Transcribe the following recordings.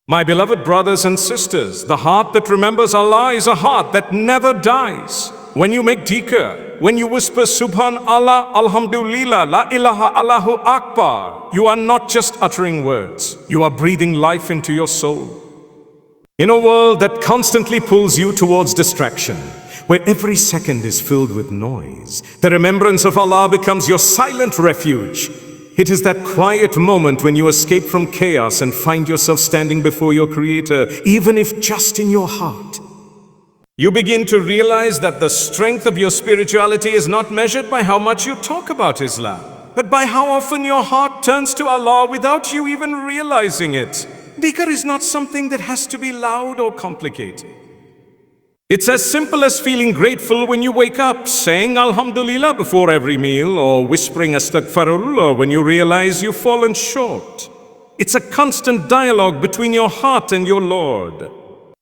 My beloved brothers and sisters, the heart that remembers Allah is a heart that never dies. When you make dhikr, when you whisper Subhan Allah, Alhamdulillah, La ilaha Allahu Akbar, you are not just uttering words, you are breathing life into your soul. In a world that constantly pulls you towards distraction, where every second is filled with noise, the remembrance of Allah becomes your silent refuge. It is that quiet moment when you escape from chaos and find yourself standing before your Creator, even if just in your heart. You begin to realize that the strength of your spirituality is not measured by how much you talk about Islam, but by how often your heart turns to Allah without you even realizing it. Dhikr is not something that has to be loud or complicated. It's as simple as feeling grateful when you wake up, saying Alhamdulillah before every meal, or whispering Astaghfirullah when you realize you've fallen short. It's a constant dialogue between your heart and your Lord.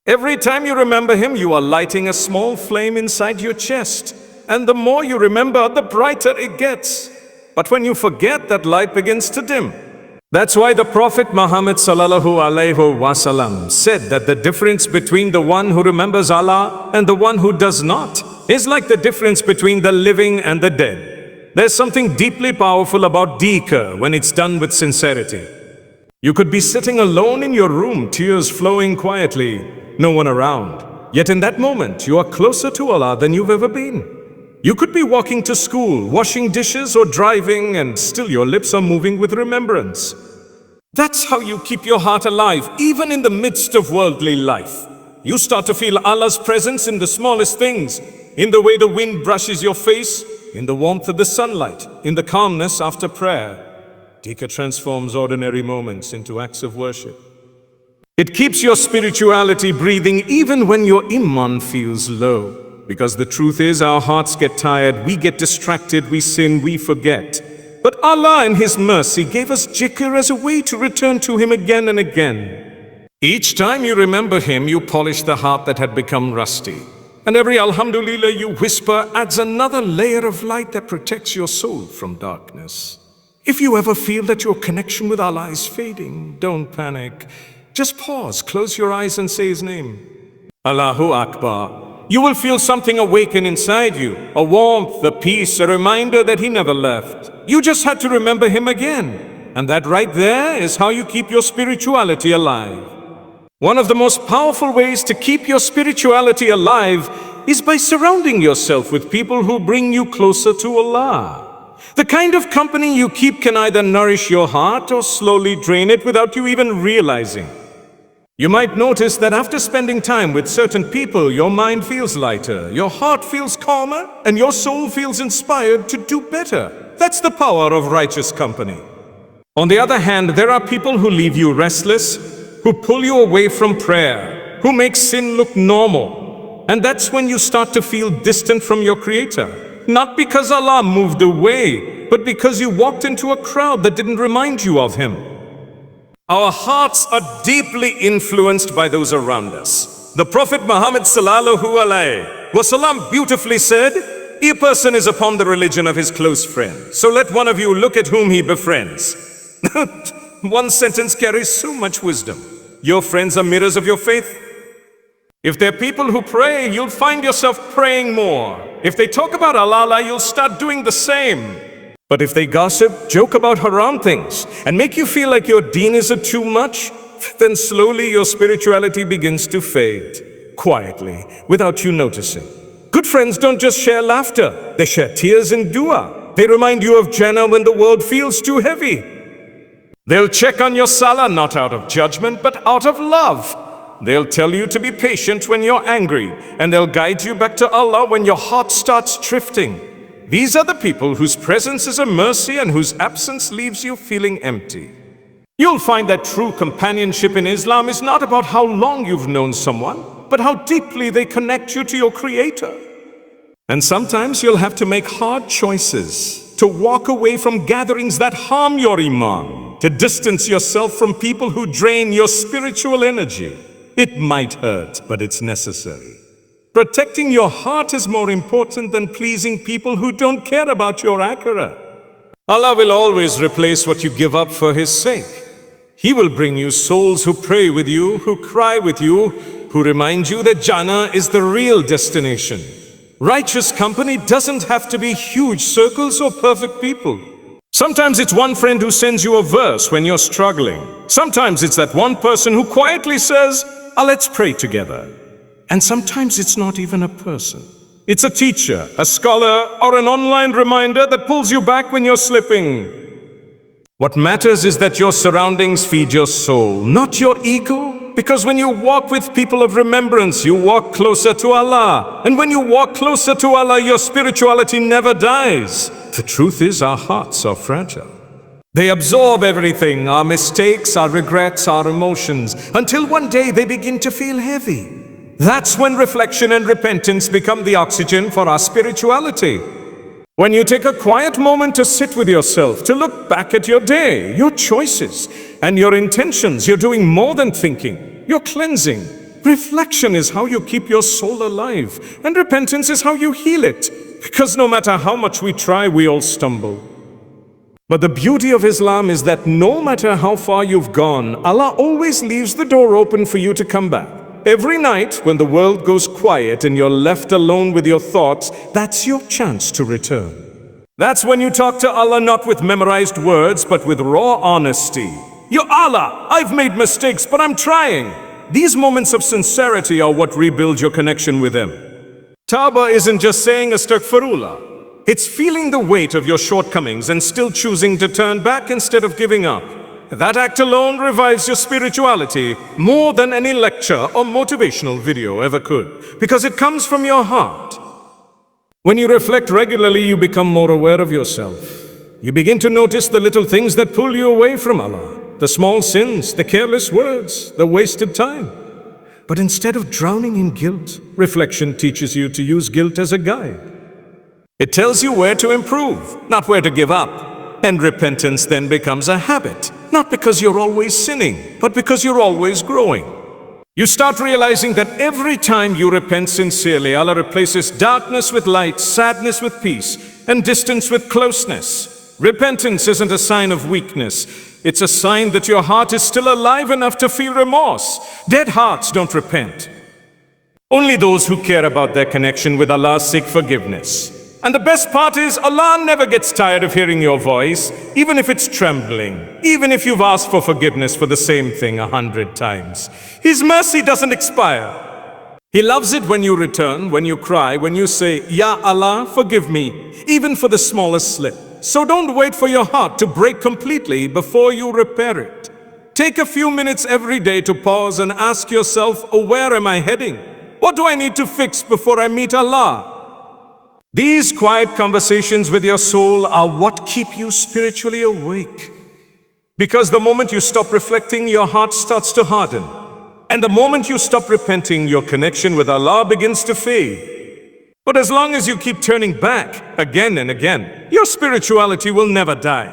Every time you remember Him, you are lighting a small flame inside your chest. And the more you remember, the brighter it gets. But when you forget, that light begins to dim. That's why the Prophet Muhammad sallallahu alaihi wasallam said that the difference between the one who remembers Allah and the one who does not is like the difference between the living and the dead. There's something deeply powerful about dhikr when it's done with sincerity. You could be sitting alone in your room, tears flowing quietly, no one around. Yet in that moment, you are closer to Allah than you've ever been. You could be walking to school, washing dishes or driving, and still your lips are moving with remembrance. That's how you keep your heart alive, even in the midst of worldly life. You start to feel Allah's presence in the smallest things, in the way the wind brushes your face, in the warmth of the sunlight, in the calmness after prayer. Dhikr transforms ordinary moments into acts of worship. It keeps your spirituality breathing even when your iman feels low. Because the truth is, our hearts get tired, we get distracted, we sin, we forget. But Allah in His mercy gave us dhikr as a way to return to Him again and again. Each time you remember Him, you polish the heart that had become rusty. And every Alhamdulillah you whisper adds another layer of light that protects your soul from darkness. If you ever feel that your connection with Allah is fading, don't panic. Just pause, close your eyes and say His name. Allahu Akbar. You will feel something awaken inside you, a warmth, a peace, a reminder that He never left. You just had to remember Him again. And that right there is how you keep your spirituality alive. One of the most powerful ways to keep your spirituality alive is by surrounding yourself with people who bring you closer to Allah. The kind of company you keep can either nourish your heart or slowly drain it without you even realizing. You might notice that after spending time with certain people, your mind feels lighter, your heart feels calmer, and your soul feels inspired to do better. That's the power of righteous company. On the other hand, there are people who leave you restless, who pull you away from prayer, who make sin look normal. And that's when you start to feel distant from your Creator. Not because Allah moved away, but because you walked into a crowd that didn't remind you of Him. Our hearts are deeply influenced by those around us. The Prophet Muhammad sallallahu alaihi wasallam beautifully said, "A person is upon the religion of his close friend. So let one of you look at whom he befriends." One sentence carries so much wisdom. Your friends are mirrors of your faith. If they're people who pray, you'll find yourself praying more. If they talk about Allah, you'll start doing the same. But if they gossip, joke about haram things, and make you feel like your deen is too much, then slowly your spirituality begins to fade, quietly, without you noticing. Good friends don't just share laughter, they share tears and dua. They remind you of Jannah when the world feels too heavy. They'll check on your salah not out of judgment, but out of love. They'll tell you to be patient when you're angry, and they'll guide you back to Allah when your heart starts drifting. These are the people whose presence is a mercy and whose absence leaves you feeling empty. You'll find that true companionship in Islam is not about how long you've known someone, but how deeply they connect you to your Creator. And sometimes you'll have to make hard choices, to walk away from gatherings that harm your iman, to distance yourself from people who drain your spiritual energy. It might hurt, but it's necessary. Protecting your heart is more important than pleasing people who don't care about your akhirah. Allah will always replace what you give up for His sake. He will bring you souls who pray with you, who cry with you, who remind you that Jannah is the real destination. Righteous company doesn't have to be huge circles or perfect people. Sometimes it's one friend who sends you a verse when you're struggling. Sometimes it's that one person who quietly says, let's pray together. And sometimes it's not even a person. It's a teacher, a scholar, or an online reminder that pulls you back when you're slipping. What matters is that your surroundings feed your soul, not your ego. Because when you walk with people of remembrance, you walk closer to Allah. And when you walk closer to Allah, your spirituality never dies. The truth is, our hearts are fragile. They absorb everything, our mistakes, our regrets, our emotions, until one day they begin to feel heavy. That's when reflection and repentance become the oxygen for our spirituality. When you take a quiet moment to sit with yourself, to look back at your day, your choices, and your intentions, you're doing more than thinking. You're cleansing. Reflection is how you keep your soul alive, and repentance is how you heal it. Because no matter how much we try, we all stumble. But the beauty of Islam is that no matter how far you've gone, Allah always leaves the door open for you to come back. Every night, when the world goes quiet and you're left alone with your thoughts, that's your chance to return. That's when you talk to Allah not with memorized words, but with raw honesty. Ya Allah, I've made mistakes, but I'm trying. These moments of sincerity are what rebuild your connection with Him. Tawbah isn't just saying astaghfirullah. It's feeling the weight of your shortcomings and still choosing to turn back instead of giving up. That act alone revives your spirituality more than any lecture or motivational video ever could, because it comes from your heart. When you reflect regularly, you become more aware of yourself. You begin to notice the little things that pull you away from Allah, the small sins, the careless words, the wasted time. But instead of drowning in guilt, reflection teaches you to use guilt as a guide. It tells you where to improve, not where to give up. And repentance then becomes a habit, not because you're always sinning, but because you're always growing. You start realizing that every time you repent sincerely, Allah replaces darkness with light, sadness with peace, and distance with closeness. Repentance isn't a sign of weakness. It's a sign that your heart is still alive enough to feel remorse. Dead hearts don't repent. Only those who care about their connection with Allah seek forgiveness. And the best part is, Allah never gets tired of hearing your voice, even if it's trembling, even if you've asked for forgiveness for the same thing 100 times. His mercy doesn't expire. He loves it when you return, when you cry, when you say, Ya Allah, forgive me, even for the smallest slip. So don't wait for your heart to break completely before you repair it. Take a few minutes every day to pause and ask yourself, where am I heading? What do I need to fix before I meet Allah? These quiet conversations with your soul are what keep you spiritually awake. Because the moment you stop reflecting, your heart starts to harden. And the moment you stop repenting, your connection with Allah begins to fade. But as long as you keep turning back again and again, your spirituality will never die.